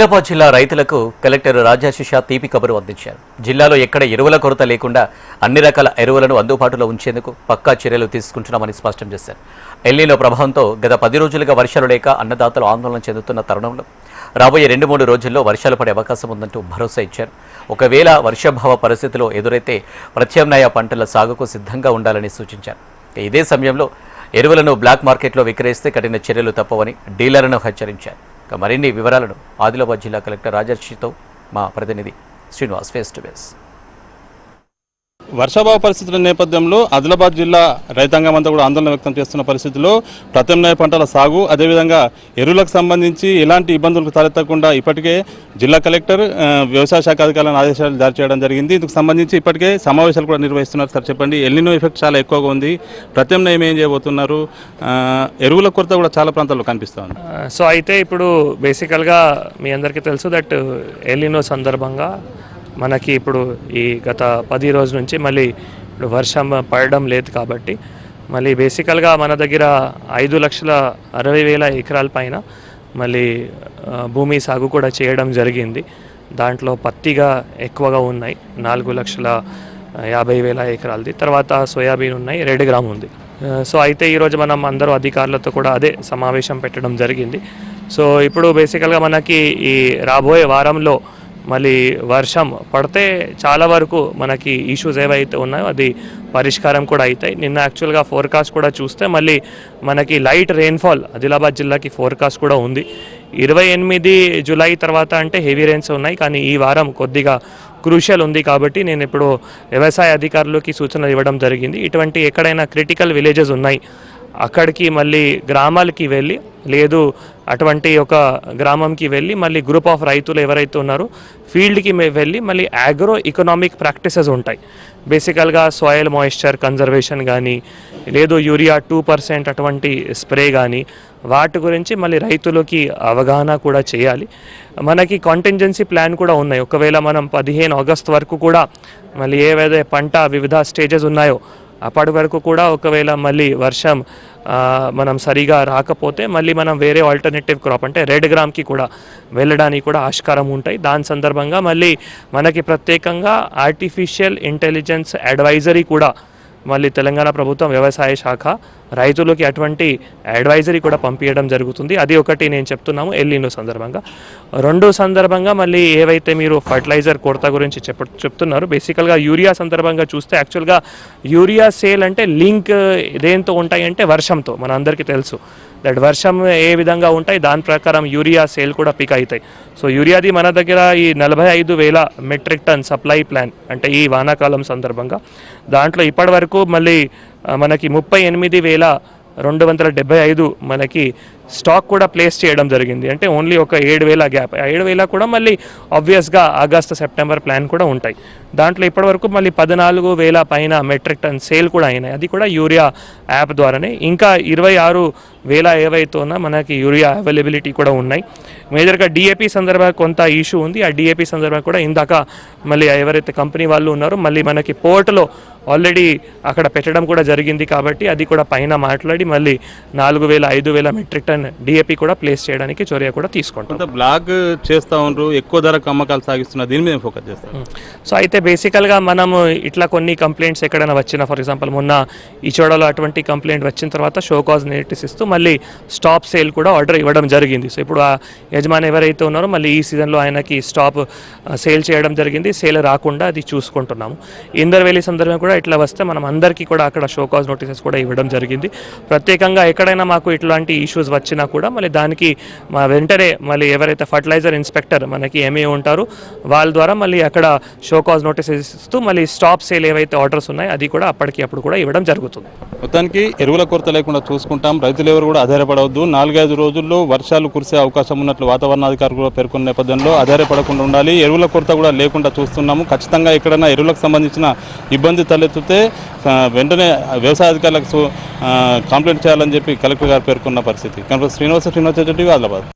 ఆదిలాబాద్ జిల్లా రైతులకు కలెక్టర్ రాజాశిష తీపి కబురు అందించారు. జిల్లాలో ఎక్కడ ఎరువుల కొరత లేకుండా అన్ని రకాల ఎరువులను అందుబాటులో ఉంచేందుకు పక్కా చర్యలు తీసుకుంటున్నామని స్పష్టం చేశారు. ఎల్నినో ప్రభావంతో గత 10 రోజులుగా వర్షాలు లేక అన్నదాతలు ఆందోళన చెందుతున్న తరుణంలో రాబోయే 2-3 రోజుల్లో వర్షాలు పడే అవకాశం ఉందంటూ భరోసా ఇచ్చారు. ఒకవేళ వర్షాభావ పరిస్థితిలో ఎదురైతే ప్రత్యామ్నాయ పంటల సాగుకు సిద్ధంగా ఉండాలని సూచించారు. ఇదే సమయంలో ఎరువులను బ్లాక్ మార్కెట్లో విక్రయిస్తే కఠిన చర్యలు తప్పవని డీలర్లను హెచ్చరించారు. మరిన్ని వివరాలను ఆదిలాబాద్ జిల్లా కలెక్టర్ రాజర్షితో మా ప్రతినిధి శ్రీనివాస్ ఫేస్ టు ఫేస్. వర్షాభావ పరిస్థితుల నేపథ్యంలో ఆదిలాబాద్ జిల్లా రైతాంగం అంతా కూడా ఆందోళన వ్యక్తం చేస్తున్న పరిస్థితుల్లో ప్రత్యామ్నాయ పంటల సాగు అదేవిధంగా ఎరువులకు సంబంధించి ఎలాంటి ఇబ్బందులకు తలెత్తకుండా ఇప్పటికే జిల్లా కలెక్టర్ వ్యవసాయ శాఖ అధికారులను ఆదేశాలు జారీ చేయడం జరిగింది. ఇందుకు సంబంధించి ఇప్పటికే సమావేశాలు కూడా నిర్వహిస్తున్నారు. సార్ చెప్పండి, ఎల్నినో ఎఫెక్ట్ చాలా ఎక్కువగా ఉంది, ప్రత్యామ్నాయం ఏం చేయబోతున్నారు? ఎరువుల కొరత కూడా చాలా ప్రాంతాల్లో కనిపిస్తుంది. సో అయితే ఇప్పుడు బేసికల్గా మీ అందరికీ తెలుసు దట్ ఎల్నినో సందర్భంగా మనకి ఇప్పుడు ఈ గత 10 రోజుల నుంచి మళ్ళీ ఇప్పుడు వర్షం పడడం లేదు కాబట్టి మళ్ళీ బేసికల్గా మన దగ్గర 5,60,000 ఎకరాల పైన మళ్ళీ భూమి సాగు కూడా చేయడం జరిగింది. దాంట్లో పత్తిగా ఎక్కువగా ఉన్నాయి 4,50,000 ఎకరాలది, తర్వాత సోయాబీన్ ఉన్నాయి, రెడ్ గ్రామ్ ఉంది. సో అయితే ఈరోజు మనం అందరూ అధికారులతో కూడా అదే సమావేశం పెట్టడం జరిగింది. సో ఇప్పుడు బేసికల్గా మనకి ఈ రాబోయే వారంలో మళ్ళీ వర్షం పడితే చాలా వరకు మనకి ఇష్యూస్ ఏవైతే ఉన్నాయో అది పరిష్కారం కూడా అవుతాయి. నిన్న యాక్చువల్గా ఫోర్కాస్ట్ కూడా చూస్తే మళ్ళీ మనకి లైట్ రెయిన్ఫాల్ ఆదిలాబాద్ జిల్లాకి ఫోర్కాస్ట్ కూడా ఉంది. 28 జూలై తర్వాత అంటే హెవీ రెయిన్స్ ఉన్నాయి, కానీ ఈ వారం కొద్దిగా క్రూషియల్ ఉంది కాబట్టి నేను ఇప్పుడు వ్యవసాయ అధికారులకి సూచనలు ఇవ్వడం జరిగింది. ఇటువంటి ఎక్కడైనా క్రిటికల్ విలేజెస్ ఉన్నాయి అక్కడికి మళ్ళీ గ్రామాలకి వెళ్ళి లేదు అటువంటి ఒక గ్రామంకి వెళ్ళి మళ్ళీ గ్రూప్ ఆఫ్ రైతులు ఎవరైతే ఉన్నారో ఫీల్డ్కి వెళ్ళి మళ్ళీ అగ్రో ఎకనామిక్ ప్రాక్టీసెస్ ఉంటాయి. బేసికల్గా సాయిల్ మాయిశ్చర్ కన్జర్వేషన్ కానీ లేదు యూరియా 2% అటువంటి స్ప్రే కానీ వాటి గురించి మళ్ళీ రైతులకి అవగాహన కూడా చేయాలి. మనకి కాంటింజెన్సీ ప్లాన్ కూడా ఉన్నాయి. ఒకవేళ మనం 15 ఆగస్టు వరకు కూడా మళ్ళీ ఏవైతే పంట వివిధ స్టేజెస్ ఉన్నాయో అప్పటి వరకు కూడా ఒకవేళ మళ్ళీ వర్షం మనం సరిగా రాకపోతే మళ్ళీ మనం వేరే ఆల్టర్నేటివ్ క్రాప్ అంటే రెడ్ గ్రామ్కి కూడా వెళ్ళడానికి కూడా ఆస్కారం ఉంటాయి. దాని సందర్భంగా మళ్ళీ మనకి ప్రత్యేకంగా ఆర్టిఫిషియల్ ఇంటెలిజెన్స్ అడ్వైజరీ కూడా మళ్ళీ తెలంగాణ ప్రభుత్వం వ్యవసాయ శాఖ రైతులకి అటువంటి అడ్వైజరీ కూడా పంపించడం జరుగుతుంది. అది ఒకటి నేను చెప్తున్నాము ఎల్నినో సందర్భంగా. రెండో సందర్భంగా మళ్ళీ ఏవైతే మీరు ఫర్టిలైజర్ కొరత గురించి చెప్తున్నారు, బేసికల్గా యూరియా సందర్భంగా చూస్తే యాక్చువల్గా యూరియా సేల్ అంటే లింక్ దేంతో ఉంటాయంటే వర్షంతో. మన అందరికీ తెలుసు దట్ వర్షం ఏ విధంగా ఉంటాయి దాని ప్రకారం యూరియా సేల్ కూడా పిక్ అవుతాయి. సో యూరియాది మన దగ్గర ఈ 45,000 మెట్రిక్ టన్ సప్లై ప్లాన్ అంటే ఈ వానాకాలం సందర్భంగా దాంట్లో ఇప్పటి వరకు మళ్ళీ మనకి 38,275 మనకి స్టాక్ కూడా ప్లేస్ చేయడం జరిగింది. అంటే ఓన్లీ ఒక 7,000 గ్యాప్. 7,000 కూడా మళ్ళీ ఆబ్వియస్గా ఆగస్టు సెప్టెంబర్ ప్లాన్ కూడా ఉంటాయి. దాంట్లో ఇప్పటివరకు మళ్ళీ 14,000 పైన మెట్రిక్ టన్ సేల్ కూడా అయినాయి, అది కూడా యూరియా యాప్ ద్వారానే. ఇంకా 26,000 ఏవైతే ఉన్నా మనకి యూరియా అవైలబిలిటీ కూడా ఉన్నాయి. మేజర్గా డిఏపి సందర్భంగా కొంత ఇష్యూ ఉంది. ఆ డిఏపి సందర్భంగా కూడా ఇందాక మళ్ళీ ఎవరైతే కంపెనీ వాళ్ళు ఉన్నారో మళ్ళీ మనకి పోర్టులో ఆల్రెడీ అక్కడ పెట్టడం కూడా జరిగింది కాబట్టి అది కూడా పైన మాట్లాడి మళ్ళీ 4,000, 5,000 మెట్రిక్ టన్ డిఏపి కూడా ప్లేస్ చేయడానికి చర్య కూడా తీసుకుంటాం. బ్లాక్ చేస్తూ ఉంటారు, ఎక్కువ ధరకు అమ్మకాలు సాగిస్తున్నారు, దీని మీద ఫోకస్ చేస్తాం. సో అయితే బేసికల్గా మనము ఇట్లా కొన్ని కంప్లైంట్స్ ఎక్కడైనా వచ్చినా, ఫర్ ఎగ్జాంపుల్ మొన్న ఈ చోడలో అటువంటి కంప్లైంట్ వచ్చిన తర్వాత షో కాజ్ నోటీస్ ఇస్తూ మళ్ళీ స్టాప్ సేల్ కూడా ఆర్డర్ ఇవ్వడం జరిగింది. సో ఇప్పుడు ఆ యజమాని ఎవరైతే ఉన్నారో మళ్ళీ ఈ సీజన్లో ఆయనకి స్టాప్ సేల్ చేయడం జరిగింది. సేల్ రాకుండా అది చూసుకుంటున్నాము. ఇందర్వేలి సందర్భంగా కూడా ఇట్లా వస్తే మనం అందరికీ కూడా అక్కడ షో కాజ్ నోటీసెస్ కూడా ఇవ్వడం జరిగింది. ప్రత్యేకంగా ఎక్కడైనా మాకు ఇట్లాంటి ఇష్యూస్ వచ్చినా కూడా మళ్ళీ దానికి మా వెంటనే మళ్ళీ ఎవరైతే ఫర్టిలైజర్ ఇన్స్పెక్టర్ మనకి ఎంఏ ఉంటారో వాళ్ళ ద్వారా మళ్ళీ అక్కడ షో కాజ్ నోటీసెస్ ఇస్తూ మళ్ళీ స్టాప్ సేల్ ఏవైతే ఆర్డర్స్ ఉన్నాయో అది కూడా అప్పటికి అప్పుడు కూడా ఇవ్వడం జరుగుతుంది. మొత్తానికి ఎరువుల కొరత లేకుండా చూసుకుంటాం. రైతులు ఎవరు కూడా ఆధారపడవద్దు. 4-5 రోజుల్లో వర్షాలు కురిసే అవకాశం ఉన్నట్లు వాతావరణాధికారులు కూడా పేర్కొన్న నేపథ్యంలో ఆధారపడకుండా ఉండాలి. ఎరువుల కొరత కూడా లేకుండా చూస్తున్నాము. ఖచ్చితంగా ఎక్కడైనా ఎరువులకు సంబంధించిన ఇబ్బంది తలెత్తితే వెంటనే వ్యవసాయ అధికారులకు కంప్లైంట్ చేయాలని చెప్పి కలెక్టర్ గారు పేర్కొన్న పరిస్థితి. శ్రీనివాస ఆదిలాబాద్.